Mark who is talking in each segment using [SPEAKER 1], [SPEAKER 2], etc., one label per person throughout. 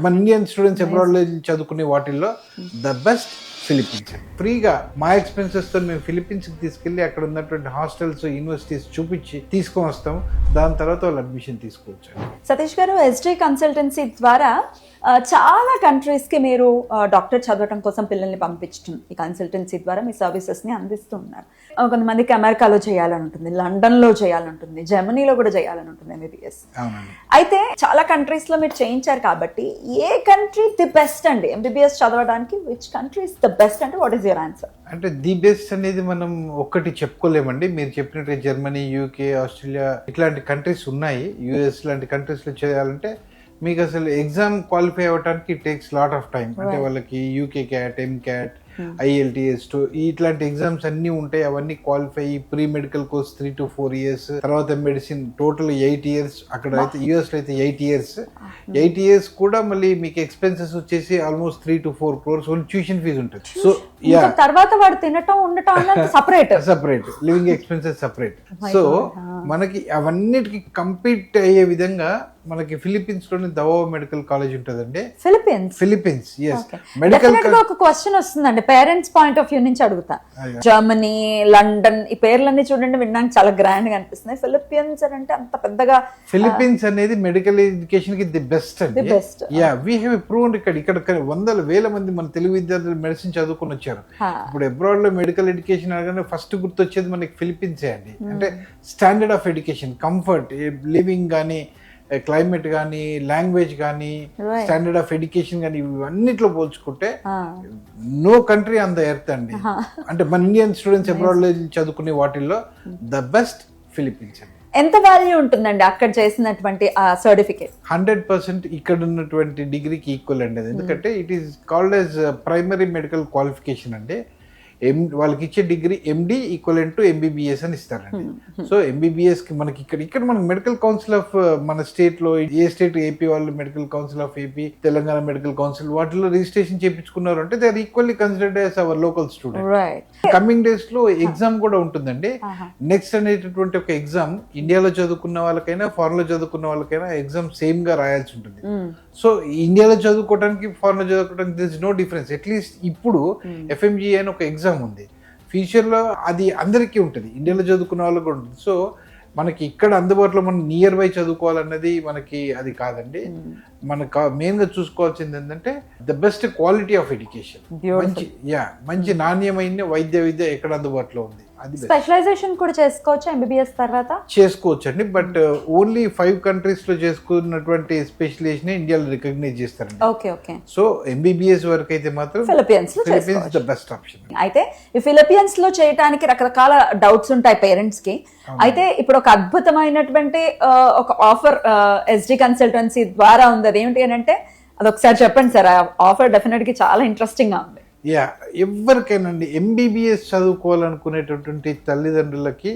[SPEAKER 1] మన Indian students abroad లో చదువుకునే వాటిల్లో ద బెస్ట్ ఫిలిప్పీన్స్. ఫ్రీగా మా ఎక్స్పెన్సెస్ తో మేము ఫిలిప్పీన్స్ కి తీసుకెళ్లి అక్కడ ఉన్నటువంటి హాస్టల్స్, యూనివర్సిటీస్ చూపించి తీసుకొని వస్తాం. దాని తర్వాత వాళ్ళు అడ్మిషన్ తీసుకోవచ్చు.
[SPEAKER 2] సతీష్ గారు, ఎస్జీ కన్సల్టెన్సీ ద్వారా చాలా కంట్రీస్ కి మీరు డాక్టర్ చదవటం కోసం పిల్లల్ని పంపించడం, ఈ కన్సల్టెన్సీ ద్వారా మీ సర్వీసెస్ ని అందిస్తూ ఉన్నారు. కొంతమందికి అమెరికాలో చేయాలని ఉంటుంది, లండన్ లో చేయాలని ఉంటుంది, జర్మనీలో కూడా చేయాలని ఉంటుంది ఎంబీబీఎస్. అయితే చాలా కంట్రీస్ లో మీరు చేయించారు కాబట్టి ఏ కంట్రీ ది బెస్ట్ అండి ఎంబీబీఎస్ చదవడానికి? Which country is the best అంటే వాట్ ఈస్ యువర్ ఆన్సర్?
[SPEAKER 1] అంటే ది బెస్ట్ అనేది మనం ఒక్కటి చెప్పుకోలేమండి. మీరు చెప్పినట్టు జర్మనీ, యూకే, ఆస్ట్రేలియా ఇట్లాంటి కంట్రీస్ ఉన్నాయి. యుఎస్ లాంటి కంట్రీస్ లో చేయాలంటే మీకు అసలు ఎగ్జామ్ క్వాలిఫై అవ్వడానికి it takes lot of time. అంటే వాళ్ళకి యూకే క్యాట్, ఎంక్యాట్, IELTS ఇట్లాంటి ఎగ్జామ్స్ అన్ని ఉంటాయి. అవన్నీ qualify, pre medical course 3 to 4 years, తర్వాత మెడిసిన్ టోటల్ 8 years. అక్కడ అయితే యుఎస్ లో అయితే 8 years. 8 years కూడా మళ్ళీ మీకు ఎక్స్పెన్సెస్ వచ్చేసి almost 3 to 4 crores tuition fee ఉంటుంది. సో
[SPEAKER 2] తర్వాత వాడు తినటం, ఉండటం separate,
[SPEAKER 1] living expenses separate. So మనకి అవన్నిటికి కంపీట్ అయ్యే విధంగా మనకి ఫిలిప్పీన్స్ లోని దవో మెడికల్ కాలేజ్ ఉంటుందండి. Philippines
[SPEAKER 2] medical. ఒక క్వశ్చన్ వస్తుందండి, పేరెంట్స్ పాయింట్ ఆఫ్ వ్యూ నుంచి అడుగుతా. జర్మనీ, లండన్ ఈ పేర్లన్నీ చూడండి, వినడానికి చాలా గ్రాండ్ గా అనిపిస్తున్నాయి. ఫిలిప్పీన్స్ అంటే అంత పెద్దగా.
[SPEAKER 1] ఫిలిప్పీన్స్ అనేది మెడికల్ ఎడ్యుకేషన్ కి ది బెస్ట్ అండి. We have proved. ఇక్కడ వందల వేల మంది మన తెలుగు విద్యార్థులు మెడిసిన్ చదువుకుని వచ్చారు. ఇప్పుడు అబ్రాడ్ లో మెడికల్ ఎడ్యుకేషన్ అనగానే ఫస్ట్ గుర్తొచ్చేది మనకి ఫిలిప్పీన్సే అండి. అంటే standard of education, comfort, living కానీ, క్లైమేట్ కానీ, లాంగ్వేజ్ కానీ, స్టాండర్డ్ ఆఫ్ ఎడ్యుకేషన్ కానీ, ఇవన్నిట్లో పోల్చుకుంటే no country on the earth అండి. అంటే మన ఇండియన్ స్టూడెంట్స్ అబ్రాడ్ లో చదువుకునే వాటిల్లో ద బెస్ట్ ఫిలిప్పీన్స్ అండి.
[SPEAKER 2] ఎంత వాల్యూ ఉంటుందండి అక్కడ చేసినటువంటి ఆ సర్టిఫికేట్?
[SPEAKER 1] 100% ఇక్కడ ఉన్నటువంటి డిగ్రీకి ఈక్వల్ అండి. ఎందుకంటే it is called as primary medical qualification అండి. వాళ్ళకి ఇచ్చే degree MD equivalent to MBBS అని ఇస్తారండి. సో MBBS కి మనకి ఇక్కడ మనకి మెడికల్ కౌన్సిల్ ఆఫ్ మన స్టేట్ లో, ఏ స్టేట్, AP వాళ్ళు medical council of AP, Telangana medical council, వాటిలో రిజిస్ట్రేషన్ చేయించుకున్నారు అంటే they are equally considered as our local student. Coming days లో ఎగ్జామ్ కూడా ఉంటుందండి. నెక్స్ట్ అనేటటువంటి ఒక ఎగ్జామ్ ఇండియాలో చదువుకున్న వాళ్ళకైనా, ఫారెన్ లో చదువుకున్న వాళ్ళకైనా ఎగ్జామ్ సేమ్ గా రాయాల్సి ఉంటుంది. సో ఇండియాలో చదువుకోవడానికి, ఫారెన్ లో చదువుకోవడానికి దిస్ నో డిఫరెన్స్. అట్లీస్ట్ ఇప్పుడు FMGA అని ఒక ఎగ్జామ్ ఉంది. ఫ్యూచర్ లో అది అందరికీ ఉంటుంది, ఇండియాలో చదువుకున్న వాళ్ళకి కూడా ఉంటుంది. సో మనకి ఇక్కడ అందుబాటులో మనం నియర్ బై చదువుకోవాలన్నది మనకి అది కాదండి. మనకు మెయిన్ గా చూసుకోవాల్సింది ఏంటంటే the best quality of education, మంచి నాణ్యమైన వైద్య విద్య ఎక్కడ అందుబాటులో ఉంది.
[SPEAKER 2] స్పెషలైజేషన్ కూడా చేసుకోవచ్చు MBBS తర్వాత?
[SPEAKER 1] చేసుకోవచ్చు అండి, బట్ ఓన్లీ 5 countries లో చేసుకున్నటువంటి స్పెషలైజేషన్ ఇండియాలో రికగ్నైజ్ చేస్తారండి.
[SPEAKER 2] ఓకే.
[SPEAKER 1] సో MBBS వరకు అయితే మాత్రం ఫిలిప్పీన్స్ ద బెస్ట్ ఆప్షన్.
[SPEAKER 2] అయితే ఈ ఫిలిప్పీన్స్ లో చేయడానికి రకరకాల డౌట్స్ ఉంటాయి పేరెంట్స్ కి. అయితే ఇప్పుడు ఒక అద్భుతమైనటువంటి ఒక ఆఫర్ SG కన్సల్టెన్సీ ద్వారా ఉంది. అదేంటి అని అంటే అదొకసారి చెప్పండి సార్. ఆ ఆఫర్ డెఫినెట్ గా చాలా ఇంట్రెస్టింగ్ గా ఉంది.
[SPEAKER 1] ఎవరికైనాండి MBBS చదువుకోవాలనుకునేటటువంటి తల్లిదండ్రులకి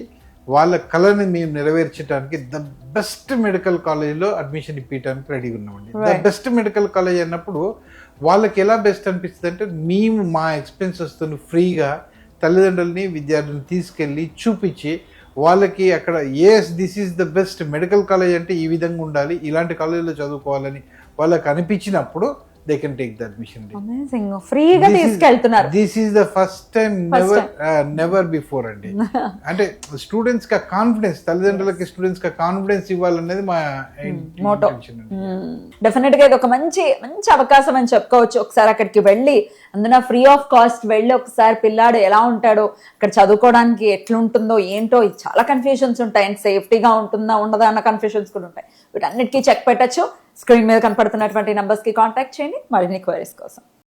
[SPEAKER 1] వాళ్ళ కళని మేము నెరవేర్చడానికి ద బెస్ట్ మెడికల్ కాలేజ్లో అడ్మిషన్ ఇప్పించడానికి రెడీగా ఉన్నామండి. ద బెస్ట్ మెడికల్ కాలేజ్ అన్నప్పుడు వాళ్ళకి ఎలా బెస్ట్ అనిపిస్తుంది అంటే, మేము మా ఎక్స్పెన్సెస్తో ఫ్రీగా తల్లిదండ్రులని, విద్యార్థులను తీసుకెళ్ళి చూపించి వాళ్ళకి అక్కడ this is the best medical college అంటే ఈ విధంగా ఉండాలి, ఇలాంటి కాలేజీలో చదువుకోవాలని వాళ్ళకి అనిపించినప్పుడు they can take the admission.
[SPEAKER 2] Amazing. ఫ్రీగా తీసుకెళ్తున్నారు.
[SPEAKER 1] This is the first time, never before అండి. అంటే స్టూడెంట్స్ కి కాన్ఫిడెన్స్, తల్లిదండ్రులకి స్టూడెంట్స్ కి కాన్ఫిడెన్స్ ఇవ్వాలనేది మా
[SPEAKER 2] మోటో. డెఫినెట్ గా ఇది ఒక మంచి అవకాశం అని చెప్పుకోవచ్చు. ఒకసారి అక్కడికి వెళ్ళి, అందున ఫ్రీ ఆఫ్ కాస్ట్ వెళ్ళి ఒకసారి పిల్లాడు ఎలా ఉంటాడో, అక్కడ చదువుకోవడానికి ఎట్లుంటుందో ఏంటో, ఇది చాలా కన్ఫ్యూజన్స్ ఉంటాయి. అండ్ సేఫ్టీగా ఉంటుందా ఉండదా అన్న కన్ఫ్యూజన్స్ కూడా ఉంటాయి. వీటన్నిటికీ చెక్ పెట్టచ్చు. స్క్రీన్ మీద కనపడుతున్నటువంటి నంబర్స్ కి కాంటాక్ట్ చేయండి మరిన్ని క్వైరీస్ కోసం.